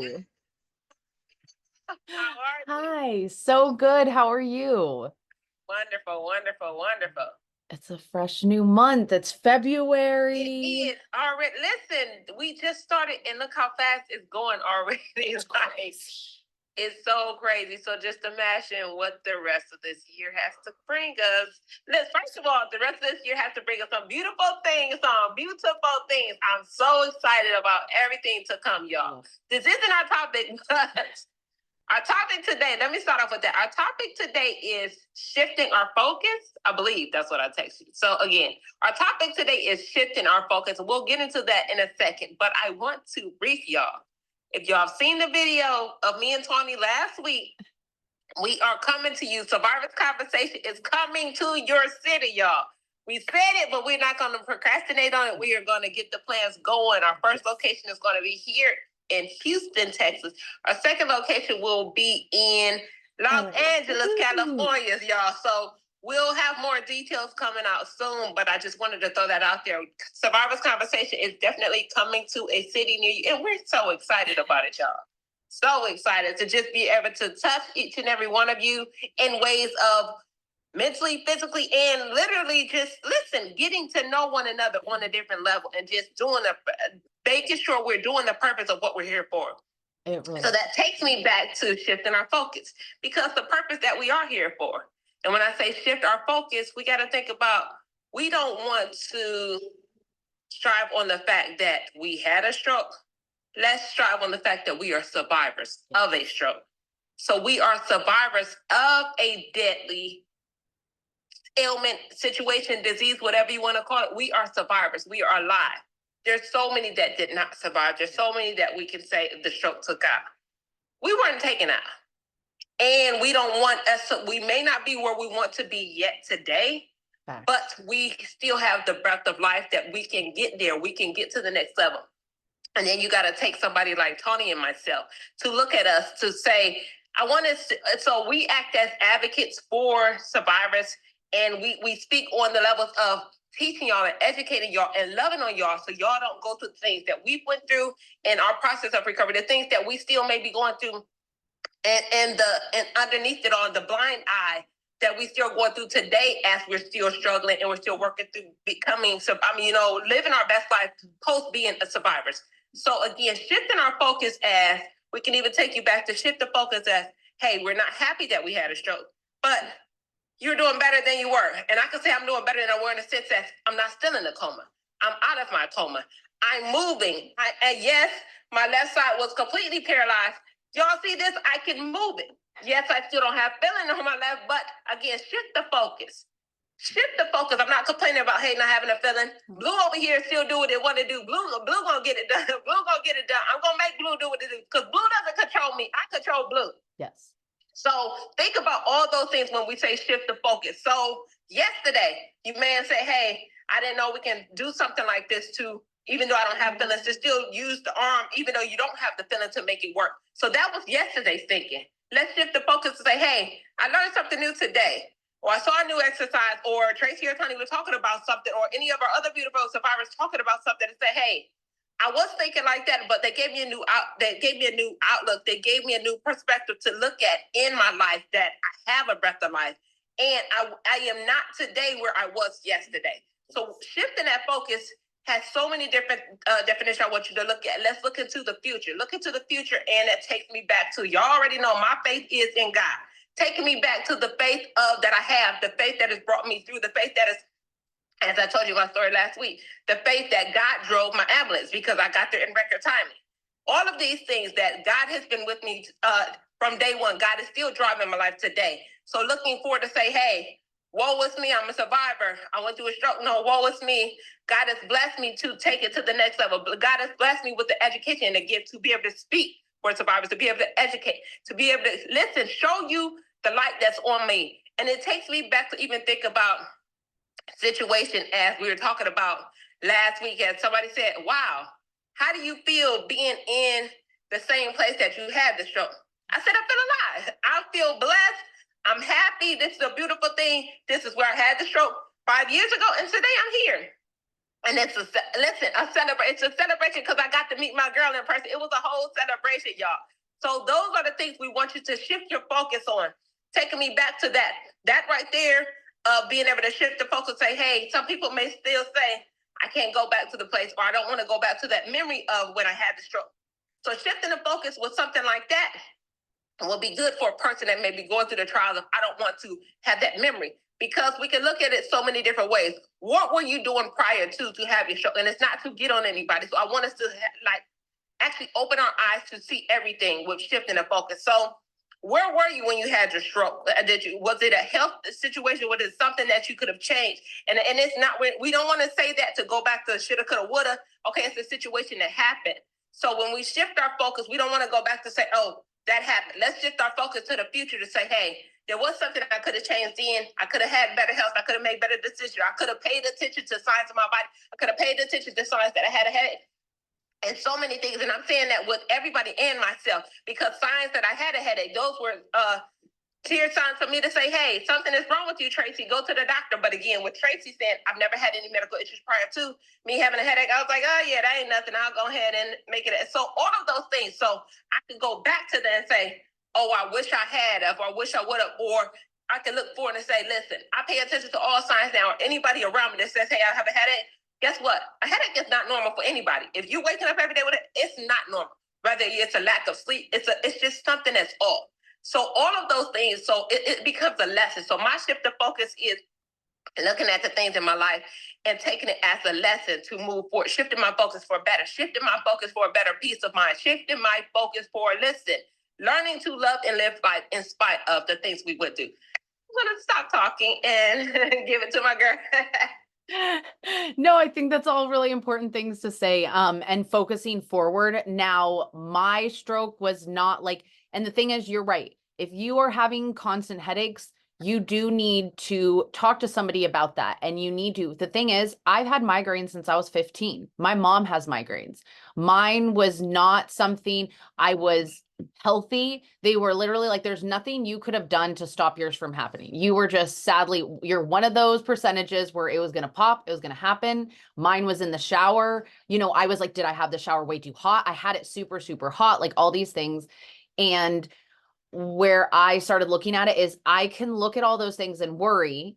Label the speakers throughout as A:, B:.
A: you?
B: How are you?
A: Hi, so good. How are you?
B: Wonderful, wonderful, wonderful.
A: It's a fresh new month. It's
B: It
A: February.
B: is already. Listen, we just started, and look how fast it's going already.
A: It's
B: Like,
A: crazy.
B: it's so crazy. So just imagine what the rest of this year has to bring us. First of all, the rest of this year has to bring us some beautiful things. I'm so excited about everything to come, y'all. This isn't our topic, but our topic today, let me start off with that. Our topic today is shifting our focus. I believe that's what I texted you. So again, our topic today is shifting our focus. We'll get into that in a second, but I want to brief y'all. If y'all have seen the video of me and Tawnie last week, we are coming to you. Survivor's Conversation is coming to your city, y'all. We said it, but we're not going to procrastinate on it. We are going to get the plans going. Our first location is going to be here in Houston, Texas. Our second location will be in Los Angeles, California, y'all. So we'll have more details coming out soon, but I just wanted to throw that out there. Survivor's Conversation is definitely coming to a city near you, and we're so excited about it, y'all. So excited to just be able to touch each and every one of you in ways of mentally, physically, and literally just getting to know one another on a different level and just making sure we're doing the purpose of what we're here for. So that takes me back to shifting our focus, because the purpose that we are here for. And when I say shift our focus, we got to think about, we don't want to strive on the fact that we had a stroke. Let's strive on the fact that we are survivors of a stroke. So we are survivors of a deadly ailment, situation, disease, whatever you want to call it. We are survivors. We are alive. There's so many that did not survive. There's so many that we can say the stroke took out. We weren't taken out. And we don't want us to, we may not be where we want to be yet today, but we still have the breath of life that we can get there. We can get to the next level. And then you got to take somebody like Tawnie and myself to look at us to say, I want to, so we act as advocates for survivors, and we speak on the levels of teaching y'all and educating y'all and loving on y'all, so y'all don't go through things that we went through in our process of recovery, the things that we still may be going through, and underneath it all, the blind eye that we still going through today as we're still struggling and we're still working through becoming, living our best life post being a survivors. So again, shifting our focus, as we can even take you back to shift the focus as, hey, we're not happy that we had a stroke, but you're doing better than you were. And I can say I'm doing better than I were in the sense that I'm not still in a coma. I'm out of my coma. I'm moving. And yes, my left side was completely paralyzed. Y'all see this? I can move it. Yes, I still don't have feeling on my left, but again, shift the focus. Shift the focus. I'm not complaining about, hey, not having a feeling. Blue over here still do what it want to do. Blue gonna get it done. Blue gonna get it done. I'm gonna make Blue do what it do, because Blue doesn't control me. I control Blue.
A: Yes.
B: So think about all those things when we say shift the focus. So yesterday, you may say, hey, I didn't know we can do something like this to, even though I don't have feelings, to still use the arm, even though you don't have the feeling, to make it work. So that was yesterday's thinking. Let's shift the focus to say, hey, I learned something new today. Or I saw a new exercise, or Tracey or Tawnie was talking about something, or any of our other beautiful survivors talking about something, and say, hey, I was thinking like that, but they gave me a new outlook. They gave me a new perspective to look at in my life, that I have a breath of life. And I am not today where I was yesterday. So shifting that focus has so many different definitions I want you to look at. Let's look into the future. Look into the future, and it takes me back to, y'all already know my faith is in God. Taking me back to the faith that I have, the faith that has brought me through, the faith that is, as I told you my story last week, the faith that God drove my ambulance because I got there in record timing. All of these things that God has been with me from day one. God is still driving my life today. So looking forward to say, hey, woe is me, I'm a survivor. I went through a stroke. No, woe is me. God has blessed me to take it to the next level. God has blessed me with the education and gift to be able to speak for survivors, to be able to educate, to be able to listen, show you the light that's on me. And it takes me back to even think about situation, as we were talking about last week, as somebody said, wow, how do you feel being in the same place that you had the stroke? I said, I feel alive. I feel blessed. I'm happy. This is a beautiful thing. This is where I had the stroke 5 years ago, and today I'm here. And listen, it's a celebration because I got to meet my girl in person. It was a whole celebration, y'all. So those are the things we want you to shift your focus on. Taking me back to that. That right there, being able to shift the focus and say, hey, some people may still say, I can't go back to the place, or I don't want to go back to that memory of when I had the stroke. So shifting the focus with something like that will be good for a person that may be going through the trials of, I don't want to have that memory, because we can look at it so many different ways. What were you doing prior to have your stroke? And it's not to get on anybody. So I want us to like actually open our eyes to see everything with shifting the focus. So where were you when you had your stroke? Was it a health situation? Was it something that you could have changed? And it's not, we don't want to say that to go back to shoulda, coulda, woulda. Okay, it's a situation that happened. So when we shift our focus, we don't want to go back to say, oh, that happened. Let's shift our focus to the future to say, hey, there was something I could have changed then. I could have had better health. I could have made better decisions. I could have paid attention to signs of my body. I could have paid attention to signs that I had a headache. And so many things. And I'm saying that with everybody and myself, because signs that I had a headache, those were clear signs for me to say, hey, something is wrong with you, Tracey. Go to the doctor. But again, with Tracey saying, I've never had any medical issues prior to me having a headache, I was like, oh, yeah, that ain't nothing. I'll go ahead and make it. So all of those things. So I could go back to that and say, oh, I wish I had, or I wish I would have, or I can look forward and say, listen, I pay attention to all signs now, or anybody around me that says, hey, I have a headache. Guess what? A headache is not normal for anybody. If you're waking up every day with it, it's not normal. Whether it's a lack of sleep, it's just something that's off. So all of those things, so it becomes a lesson. So my shift of focus is looking at the things in my life and taking it as a lesson to move forward, shifting my focus for better, shifting my focus for a better peace of mind, shifting my focus for, listen, learning to love and live by in spite of the things we would do. I'm going to stop talking and give it to my girl.
A: No, I think that's all really important things to say. And focusing forward. Now, my stroke was not like, and the thing is, you're right. If you are having constant headaches, you do need to talk to somebody about that. And you need to, the thing is, I've had migraines since I was 15. My mom has migraines. Mine was not something I was healthy. They were literally like, there's nothing you could have done to stop yours from happening. You were just sadly, you're one of those percentages where it was going to pop, it was going to happen. Mine was in the shower. You know, I was like, did I have the shower way too hot? I had it super, super hot, like all these things. And where I started looking at it is I can look at all those things and worry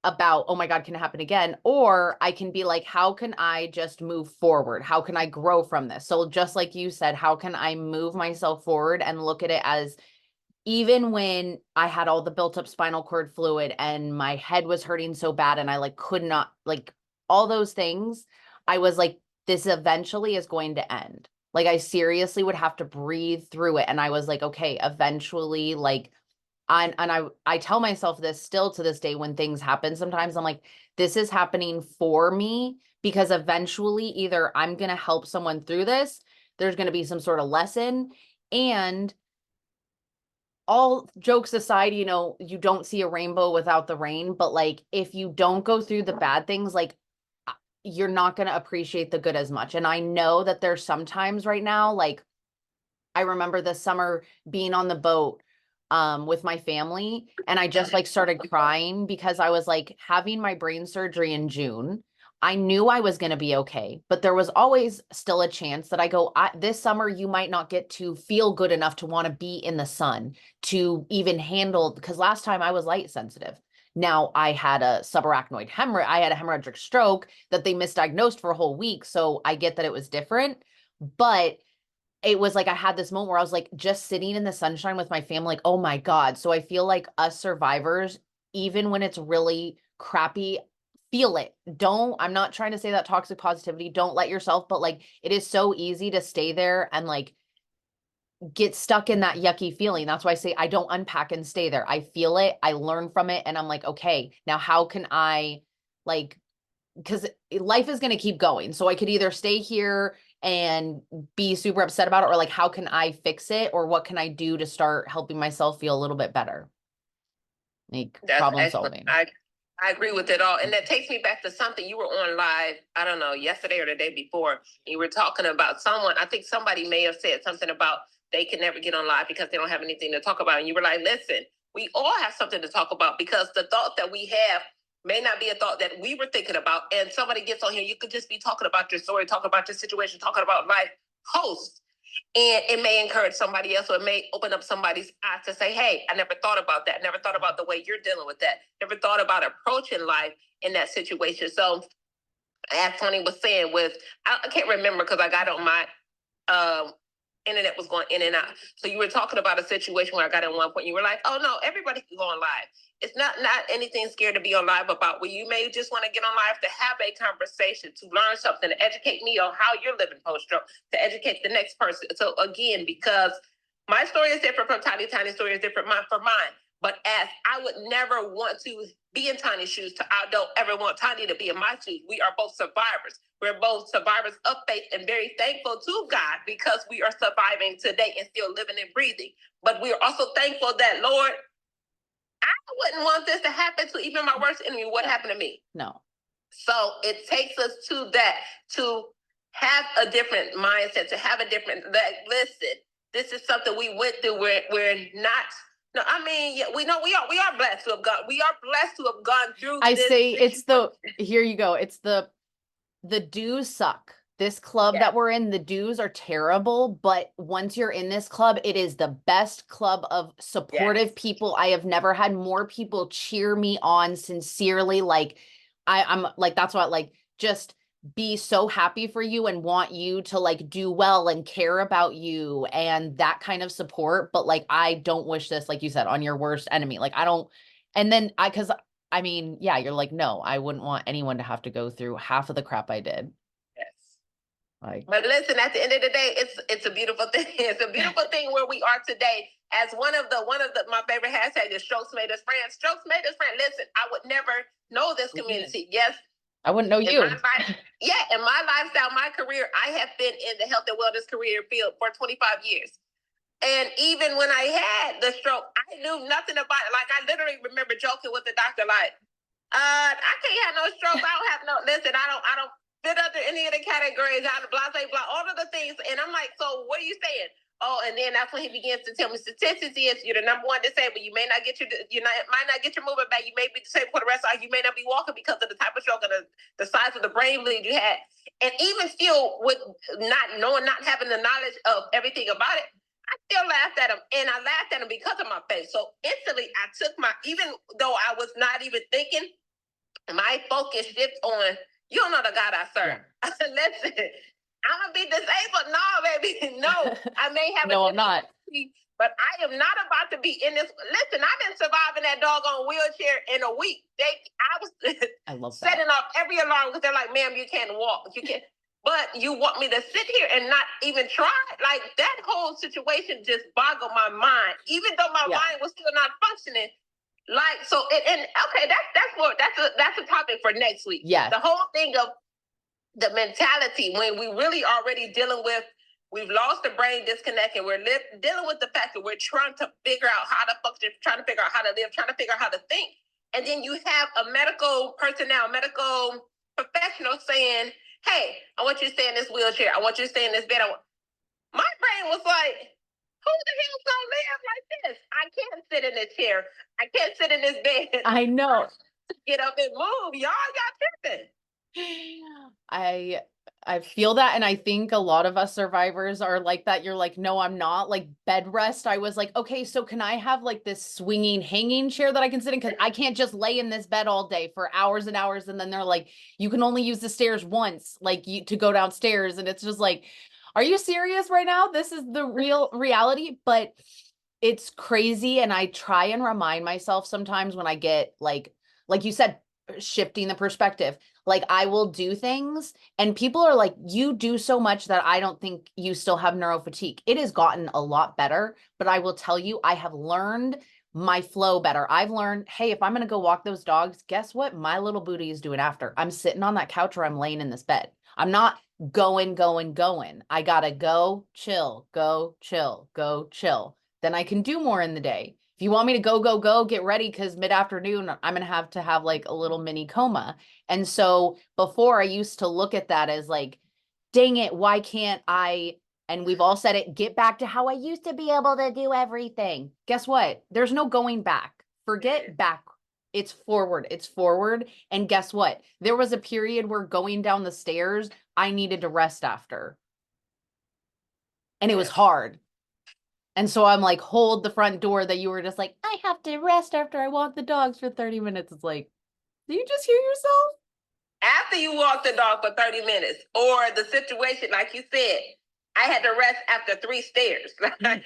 A: about, oh my God, can it happen again? Or I can be like, how can I just move forward? How can I grow from this? So just like you said, how can I move myself forward and look at it as, even when I had all the built up spinal cord fluid and my head was hurting so bad and I like could not, like all those things, I was like, this eventually is going to end. Like I seriously would have to breathe through it. And I was like, okay, eventually, like, I tell myself this still to this day when things happen. Sometimes I'm like, this is happening for me, because eventually either I'm going to help someone through this, there's going to be some sort of lesson. And all jokes aside, you know, you don't see a rainbow without the rain, but like, if you don't go through the bad things, like you're not going to appreciate the good as much. And I know that there's sometimes right now, like I remember this summer being on the boat with my family, and I just like started crying because I was like having my brain surgery in June. I knew I was going to be okay, but there was always still a chance that I go, this summer, you might not get to feel good enough to want to be in the sun to even handle, because last time I was light sensitive. Now I had a subarachnoid hemorrhage. I had a hemorrhagic stroke that they misdiagnosed for a whole week. So I get that it was different, but it was like I had this moment where I was like just sitting in the sunshine with my family, like, oh my God. So I feel like us survivors, even when it's really crappy, feel it. I'm not trying to say that toxic positivity, don't let yourself, but like it is so easy to stay there and like get stuck in that yucky feeling. That's why I say I don't unpack and stay there. I feel it, I learn from it, and I'm like, okay, now how can I, like, because life is going to keep going. So I could either stay here and be super upset about it, or like, how can I fix it? Or what can I do to start helping myself feel a little bit better? Like
B: That's
A: problem
B: excellent.
A: solving.
B: I agree with it all. And that takes me back to something you were on live, I don't know, yesterday or the day before. You were talking about someone, I think somebody may have said something about they can never get on live because they don't have anything to talk about. And you were like, listen, we all have something to talk about, because the thoughts that we have may not be a thought that we were thinking about. And somebody gets on here, you could just be talking about your story, talking about your situation, talking about life, host. And it may encourage somebody else, or it may open up somebody's eyes to say, hey, I never thought about that. Never thought about the way you're dealing with that. Never thought about approaching life in that situation. So as Tony was saying, I can't remember because I got on my internet was going in and out. So you were talking about a situation where I got in one point. You were like, "Oh no, everybody can go on live. It's not anything scared to be on live about. Where you may just want to get on live to have a conversation, to learn something, to educate me on how you're living post stroke, to educate the next person." So again, because my story is different from Tiny's story is different from mine. But as I would never want to be in Tiny's shoes, I don't ever want Tiny to be in my shoes. We are both survivors. We're both survivors of faith and very thankful to God because we are surviving today and still living and breathing. But we're also thankful that, Lord, I wouldn't want this to happen to even my worst enemy. What happened to me?
A: No.
B: So it takes us to that, to have a different mindset, to have a different, listen, this is something we went through. We're not. No, I mean, yeah, we know we are blessed to have gone. We are blessed to have gone through.
A: I say it's here you go. It's the dues suck. This club that we're in, the dues are terrible. But once you're in this club, it is the best club of supportive people. I have never had more people cheer me on sincerely. Like I'm like, that's what, like, just be so happy for you and want you to like do well and care about you and that kind of support. But like, I don't wish this, like you said, on your worst enemy. Like I don't, and then cause I mean, yeah, you're like, no, I wouldn't want anyone to have to go through half of the crap I did.
B: Yes.
A: Like,
B: but listen, at the end of the day, it's a beautiful thing. It's a beautiful thing where we are today. As one of the my favorite hashtags is Strokes Made Us Friends. Strokes Made Us Friends. Listen, I would never know this community. Yes.
A: I wouldn't know you.
B: In my lifestyle, my career, I have been in the health and wellness career field for 25 years. And even when I had the stroke, I knew nothing about it. Like, I literally remember joking with the doctor, like, I can't have no stroke. I don't have no, listen, I don't fit under any of the categories, out of blah, all of the things. And I'm like, so what are you saying? Oh, and then that's when he begins to tell me statistics is you're the number one disabled. You may not get might not get your movement back. You may be disabled for the rest of life. You may not be walking because of the type of stroke and the size of the brain bleed you had. And even still, with not knowing, not having the knowledge of everything about it, I still laughed at him. And I laughed at him because of my face. So instantly, I took even though I was not even thinking, my focus shifts on, you don't know the God I serve. Yeah. I said, listen, I'm gonna be disabled. No, baby, no. I may have
A: no, I'm not.
B: But I am not about to be in this. Listen, I've been surviving that doggone wheelchair in a week. I love setting off every alarm because they're like, ma'am, you can't walk. You can't. But you want me to sit here and not even try? Like, that whole situation just boggled my mind, even though my mind was still not functioning. Like, so, and okay, that's a topic for next week. Yeah. The whole thing of the mentality when we really already dealing with, we've lost the brain disconnect and we're dealing with the fact that we're trying to figure out how to function, trying to figure out how to live, trying to figure out how to think. And then you have a medical professional saying, hey, I want you to stay in this wheelchair. I want you to stay in this bed. My brain was like, who the hell's gonna live like this? I can't sit in this chair. I can't sit in this bed.
A: I know.
B: Get up and move. Y'all tripping.
A: I feel that. And I think a lot of us survivors are like that. You're like, no, I'm not. Like, bed rest. I was like, okay, so can I have like this swinging hanging chair that I can sit in? Cause I can't just lay in this bed all day for hours and hours. And then they're like, you can only use the stairs once, like to go downstairs. And it's just like, are you serious right now? This is the real reality, but it's crazy. And I try and remind myself sometimes when I get like you said, shifting the perspective. Like, I will do things and people are like, you do so much that I don't think you still have neurofatigue. It has gotten a lot better, but I will tell you, I have learned my flow better. I've learned, hey, if I'm going to go walk those dogs, guess what? My little booty is doing after. I'm sitting on that couch or I'm laying in this bed. I'm not going. I got to go chill, go chill, go chill. Then I can do more in the day. If you want me to go, get ready, because mid-afternoon, I'm going to have like a little mini coma. And so before, I used to look at that as like, dang it, why can't I? And we've all said it, get back to how I used to be able to do everything. Guess what? There's no going back. Forget back. It's forward. It's forward. And guess what? There was a period where going down the stairs, I needed to rest after. And it was
B: Yes.
A: hard. And so I'm like, hold the front door that you were just like, I have to rest after I walk the dogs for 30 minutes. It's like, do you just hear yourself?
B: After you walk the dog for 30 minutes, or the situation, like you said, I had to rest after 3 stairs. Like,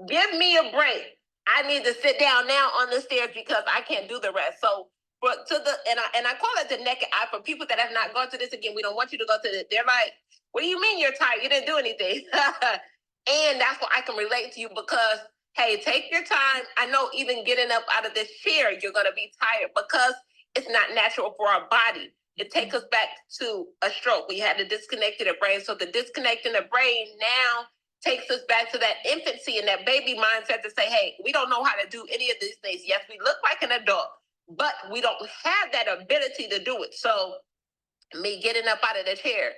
B: give me a break. I need to sit down now on the stairs because I can't do the rest. So, but to the and I call it the naked eye for people that have not gone to this again. We don't want you to go to this. They're like, what do you mean you're tired? You didn't do anything. And that's what I can relate to you because hey, take your time. I know even getting up out of this chair, you're gonna be tired because it's not natural for our body. It takes us back to a stroke. We had to disconnect the brain. So the disconnecting the brain now takes us back to that infancy and that baby mindset to say, hey, we don't know how to do any of these things. Yes, we look like an adult, but we don't have that ability to do it. So me getting up out of the chair,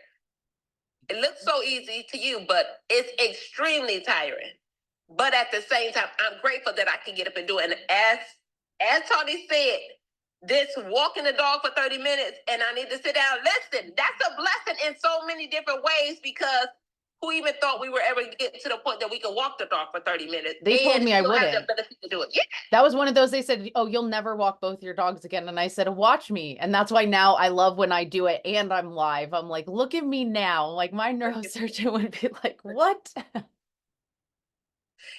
B: it looks so easy to you, but it's extremely tiring. But at the same time, I'm grateful that I can get up and do it. And as Tawnie said, this walking the dog for 30 minutes and I need to sit down. Listen, that's a blessing in so many different ways because who even thought we were ever getting to the point that we could walk the dog for 30 minutes?
A: They told me I
B: still have the
A: wouldn't.
B: ability to do it. Yeah.
A: That was one of those, they said, oh, you'll never walk both your dogs again. And I said, watch me. And that's why now I love when I do it and I'm live. I'm like, look at me now. Like my neurosurgeon would be like, what?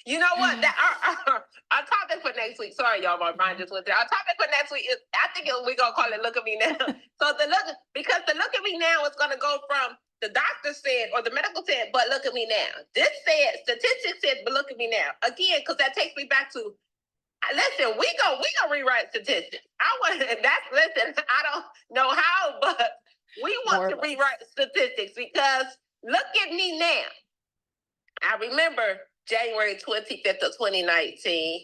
B: You know what? Our topic for next week. Sorry, y'all, my mind just went there. Our topic for next week is, I think we're gonna call it "Look at Me Now." So because the "Look at Me Now" is gonna go from the doctor said or the medical said, but look at me now. This said statistics said, but look at me now. Again, because that takes me back to listen. We gonna rewrite statistics. Listen. I don't know how, but we want to rewrite statistics because look at me now. I remember January 25th of 2019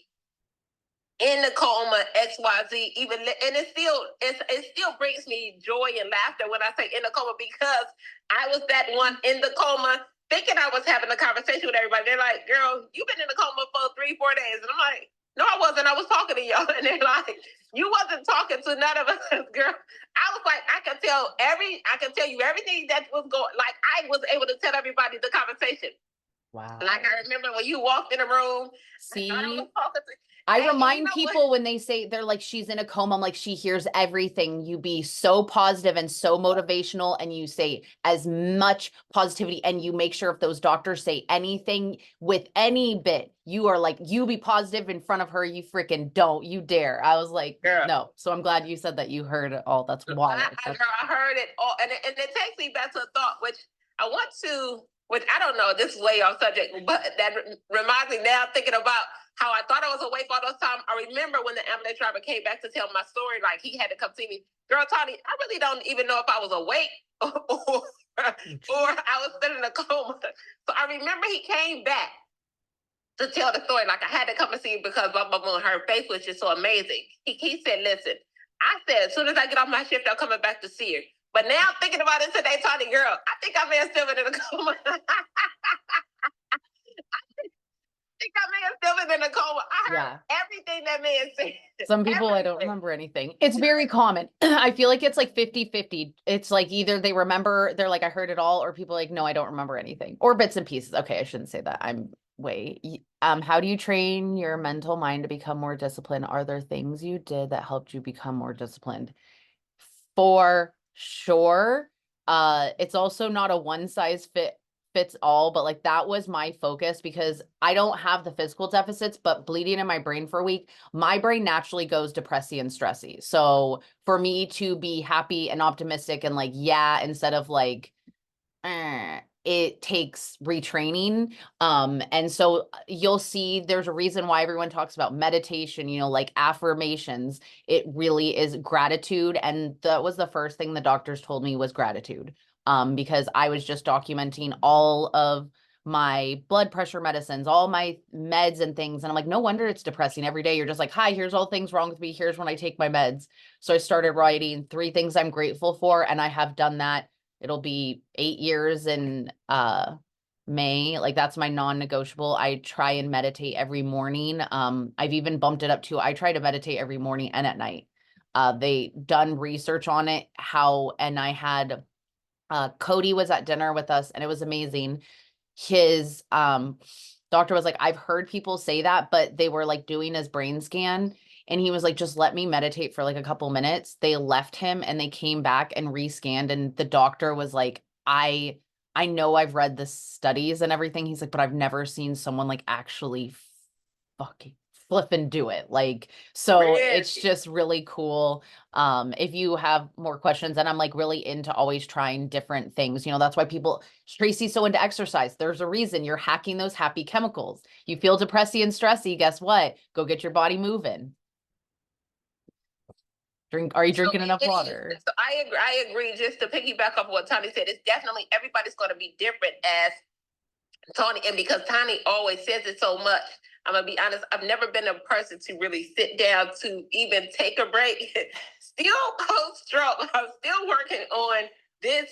B: in the coma, XYZ, even, and it still brings me joy and laughter when I say in the coma because I was that one in the coma thinking I was having a conversation with everybody. They're like, girl, you've been in the coma for 3-4 days. And I'm like, no, I wasn't. I was talking to y'all. And they're like, you wasn't talking to none of us, girl. I was like, I can tell you everything that was going, like I was able to tell everybody the conversation.
A: Wow.
B: Like I remember when you walked in the room.
A: See,
B: I
A: remind people when they say they're like, she's in a coma, I'm like, she hears everything. You be so positive and so motivational and you say as much positivity and you make sure if those doctors say anything with any bit, you are like, you be positive in front of her. You freaking don't, you dare. I was like, girl. No. So I'm glad you said that you heard it all. That's wild.
B: I heard it all. And it takes me back to a thought, which I don't know, this is way off subject, but that reminds me now thinking about how I thought I was awake all those time. I remember when the ambulance driver came back to tell my story, like he had to come see me. Girl, Tawnie, I really don't even know if I was awake or I was still in a coma. So I remember he came back to tell the story, like I had to come and see you because blah, blah, blah. Her face was just so amazing. He said, listen, I said, as soon as I get off my shift, I'm coming back to see her. But now thinking about it today, Tawnie, girl, I think I may have still been in a coma. I think I may have still been in a coma. I heard everything that man said.
A: Some people, I don't remember anything. It's very common. I feel like it's like 50-50. It's like either they remember, they're like, I heard it all, or people like, no, I don't remember anything. Or bits and pieces. Okay, I shouldn't say that. How do you train your mental mind to become more disciplined? Are there things you did that helped you become more disciplined? For sure. It's also not a one size fits all, but like that was my focus because I don't have the physical deficits, but bleeding in my brain for a week, my brain naturally goes depressy and stressy. So for me to be happy and optimistic and like, yeah, instead of like, it takes retraining. And so you'll see there's a reason why everyone talks about meditation, like affirmations. It really is gratitude. And that was the first thing the doctors told me was gratitude. Because I was just documenting all of my blood pressure medicines, all my meds and things. And I'm like, no wonder it's depressing every day. You're just like, hi, here's all things wrong with me. Here's when I take my meds. So I started writing 3 things I'm grateful for. And I have done that. It'll be 8 years in May. Like that's my non-negotiable. I try and meditate every morning. I've even bumped it up to I try to meditate every morning and at night. They done research on it, and I had Cody was at dinner with us and it was amazing. His doctor was like, I've heard people say that, but they were like doing his brain scan and he was like, just let me meditate for like a couple minutes. They left him and they came back and rescanned and the doctor was like, I know I've read the studies and everything. He's like, but I've never seen someone like actually fucking flip and do it. Like, so it's
B: Really?
A: just really cool. If you have more questions, and I'm like really into always trying different things, that's why Tracey's so into exercise. There's a reason you're hacking those happy chemicals. You feel depressy and stressy, guess what? Go get your body moving. Are you
B: So
A: drinking enough
B: it
A: water?
B: is. So I agree. I agree. Just to piggyback off what Tawnie said, it's definitely everybody's going to be different as Tawnie, and because Tawnie always says it so much, I'm gonna be honest. I've never been a person to really sit down to even take a break. Still post stroke. I'm still working on this.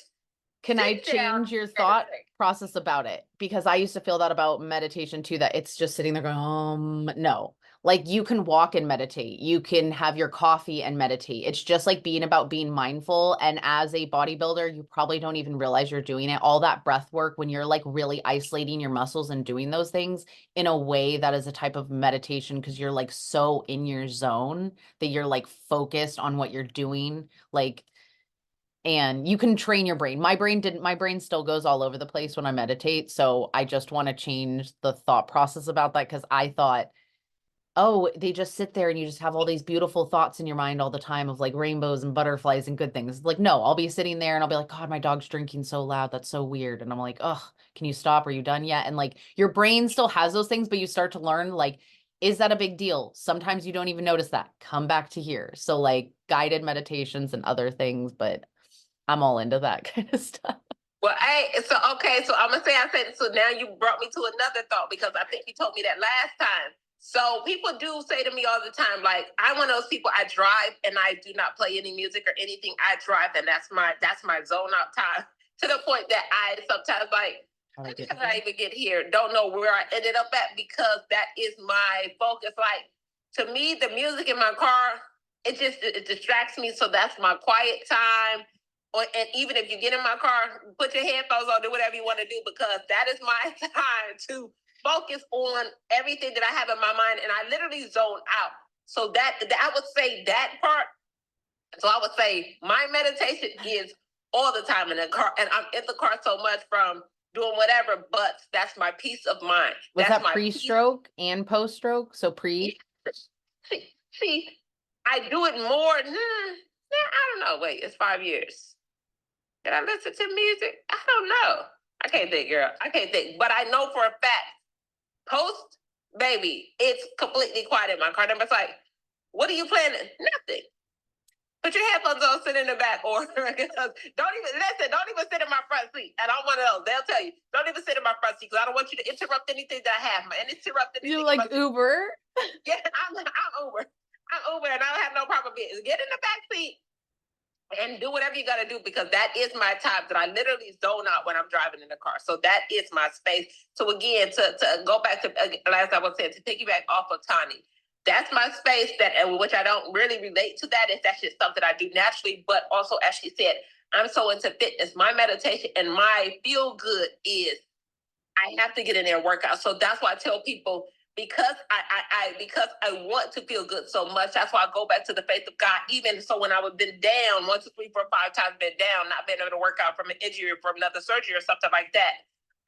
A: Can I change your thought process about it? Because I used to feel that about meditation too, that it's just sitting there going, no. Like you can walk and meditate. You can have your coffee and meditate. It's just like being mindful. And as a bodybuilder, you probably don't even realize you're doing it. All that breath work when you're like really isolating your muscles and doing those things in a way that is a type of meditation because you're like so in your zone that you're like focused on what you're doing. Like and you can train your brain. My brain still goes all over the place when I meditate. So I just want to change the thought process about that because I thought, oh, they just sit there and you just have all these beautiful thoughts in your mind all the time of like rainbows and butterflies and good things. Like, no, I'll be sitting there and I'll be like, God, my dog's drinking so loud. That's so weird. And I'm like, oh, can you stop? Are you done yet? And like your brain still has those things, but you start to learn like, is that a big deal? Sometimes you don't even notice that. Come back to here. So like guided meditations and other things, but I'm all into that kind of stuff.
B: Well, so I'm gonna say I said so. Now you brought me to another thought because I think you told me that last time. So people do say to me all the time, like I'm one of those people. I drive and I do not play any music or anything. I drive and that's my zone out time to the point that I sometimes like. How did I even get here? Don't know where I ended up at because that is my focus. Like to me, the music in my car, it distracts me. So that's my quiet time. And even if you get in my car, put your headphones on, do whatever you want to do, because that is my time to focus on everything that I have in my mind, and I literally zone out. So that I would say that part. So I would say my meditation is all the time in the car, and I'm in the car so much from doing whatever, but that's my peace of mind.
A: Was
B: that's
A: that pre-stroke and post-stroke? So pre?
B: See, I do it more. I don't know. Wait, it's 5 years. Did I listen to music? I don't know. I can't think, girl. I can't think. But I know for a fact, post baby, it's completely quiet in my car. And it's like, what are you playing? Nothing. Put your headphones on, sit in the back, or don't even sit in my front seat. And I'm one of those. They'll tell you, don't even sit in my front seat because I don't want you to interrupt anything that I have. And interrupt anything.
A: You like Uber?
B: Yeah, I'm Uber. I'm Uber, and I don't have no problem with it. Get in the back seat and do whatever you got to do because that is my time that I literally zone out when I'm driving in the car. So that is my space. So again, to go back to last I was saying, to piggyback off of Tawnie, that's my space that which I don't really relate to that. It's actually something I do naturally, but also as she said, I'm so into fitness. My meditation and my feel good is I have to get in there and work out. So that's why I tell people because I want to feel good so much. That's why I go back to the faith of God. Even so, when I was been down 1, 2, 3, 4, 5 times, been down, not being able to work out from an injury or from another surgery or something like that,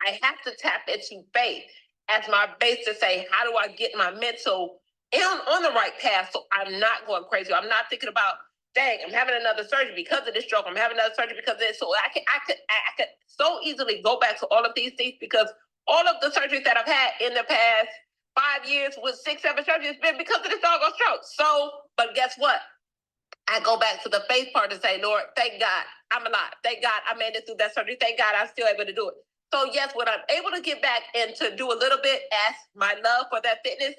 B: I have to tap into faith as my base to say, how do I get my mental on the right path so I'm not going crazy? I'm not thinking about, dang, I'm having another surgery because of this stroke. I'm having another surgery because of this. So I could so easily go back to all of these things because all of the surgeries that I've had in the past 5 years with 6, 7 surgeries has been because of this doggone stroke. So, but guess what? I go back to the faith part and say, Lord, thank God I'm alive. Thank God I made it through that surgery. Thank God I'm still able to do it. So yes, when I'm able to get back and to do a little bit as my love for that fitness,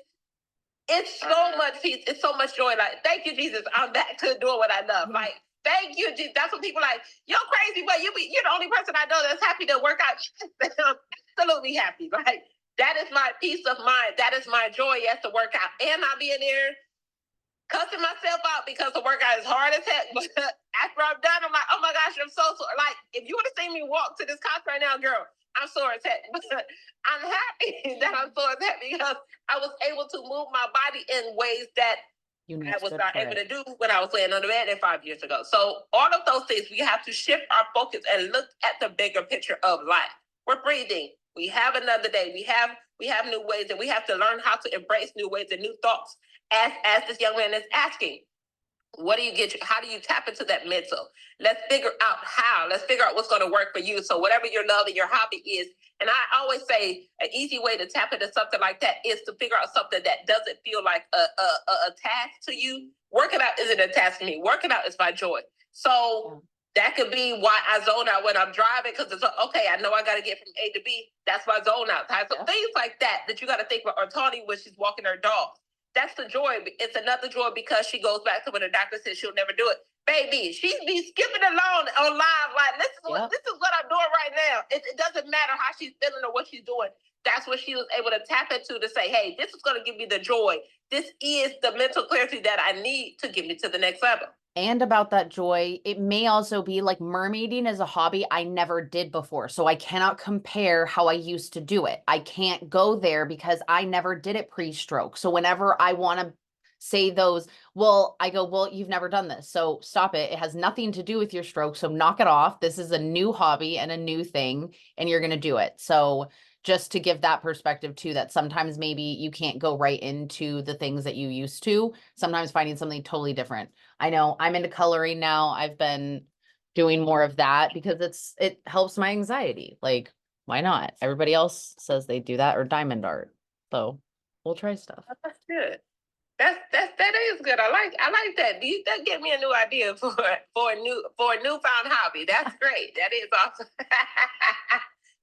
B: it's so much peace. It's so much joy. Like, thank you, Jesus. I'm back to doing what I love. Like, thank you, Jesus. That's what people like. You're crazy, but you're the only person I know that's happy to work out. absolutely happy. Like that is my peace of mind. That is my joy as to work out. And I'll be in there cussing myself out because the workout is hard as heck. But after I'm done, I'm like, oh my gosh, I'm so sore. Like, if you would have seen me walk to this couch right now, girl, I'm sore as heck. But I'm happy that I'm sore as heck because I was able to move my body in ways that I was not able to do when I was laying on the bed 5 years ago. So all of those things, we have to shift our focus and look at the bigger picture of life. We're breathing. We have another day. We have new ways, and we have to learn how to embrace new ways and new thoughts. As this young man is asking, what do you get? How do you tap into that mental? Let's figure out how. Let's figure out what's going to work for you. So whatever your love and your hobby is, and I always say an easy way to tap into something like that is to figure out something that doesn't feel like a task to you. Working out isn't a task to me. Working out is my joy. So that could be why I zone out when I'm driving, because it's okay. I know I got to get from A to B. That's my zone out time. So things like that you got to think about. Or Tawnie when she's walking her dog. That's the joy. It's another joy because she goes back to when the doctor said she'll never do it. Baby, she's be skipping along on live like this is what I'm doing right now. It doesn't matter how she's feeling or what she's doing. That's what she was able to tap into to say, hey, this is going to give me the joy. This is the mental clarity that I need to get me to the next level.
A: And about that joy, it may also be like mermaiding as a hobby I never did before. So I cannot compare how I used to do it. I can't go there because I never did it pre-stroke. So whenever I want to say those, I go, well, you've never done this. So stop it. It has nothing to do with your stroke. So knock it off. This is a new hobby and a new thing, and you're going to do it. So just to give that perspective too, that sometimes maybe you can't go right into the things that you used to, sometimes finding something totally different. I know I'm into coloring now. I've been doing more of that because it helps my anxiety. Like, why not? Everybody else says they do that, or diamond art. So we'll try stuff.
B: That's good. That is good. I like that. That give me a new idea for a newfound hobby. That's great. That is awesome.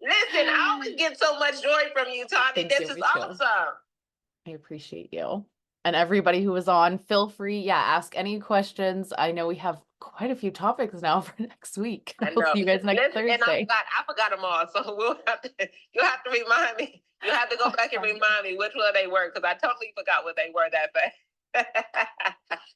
B: Listen, I always get so much joy from you, Tawnie. This is awesome.
A: I appreciate you. And everybody who was on, feel free, ask any questions. I know we have quite a few topics now for next week. I'll see you guys next Thursday.
B: And I forgot them all, so you'll have to remind me. You'll have to go back and remind me which one they were, because I totally forgot what they were that fast.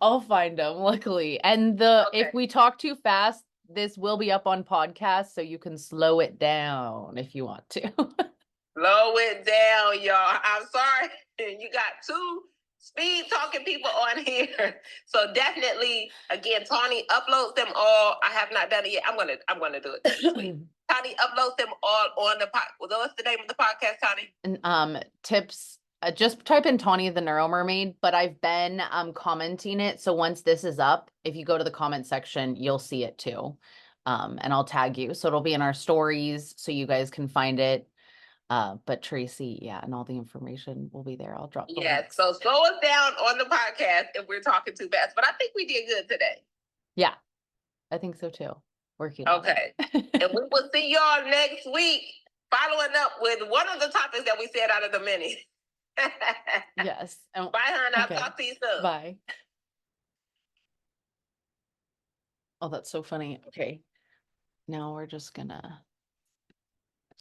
A: I'll find them, luckily. And if we talk too fast, this will be up on podcast, so you can slow it down if you want to.
B: Slow it down, y'all. I'm sorry. You got two speed talking people on here. So definitely, again, Tawnie uploads them all. I have not done it yet. I'm gonna do it this week. Tawnie uploads them all on the podcast. What's the name of the podcast, Tawnie?
A: And tips. Just type in Tawnie the Neuro Mermaid, but I've been commenting it. So once this is up, if you go to the comment section, you'll see it too. And I'll tag you. So it'll be in our stories so you guys can find it. But Tracey, and all the information will be there. I'll drop the links.
B: So slow us down on the podcast if we're talking too fast. But I think we did good today.
A: Yeah, I think so too. Working.
B: Okay. And we will see y'all next week, following up with one of the topics that we said out of the many.
A: Yes.
B: Bye, hon. I'll talk to you soon.
A: Bye. Oh, that's so funny. Okay. Now we're just gonna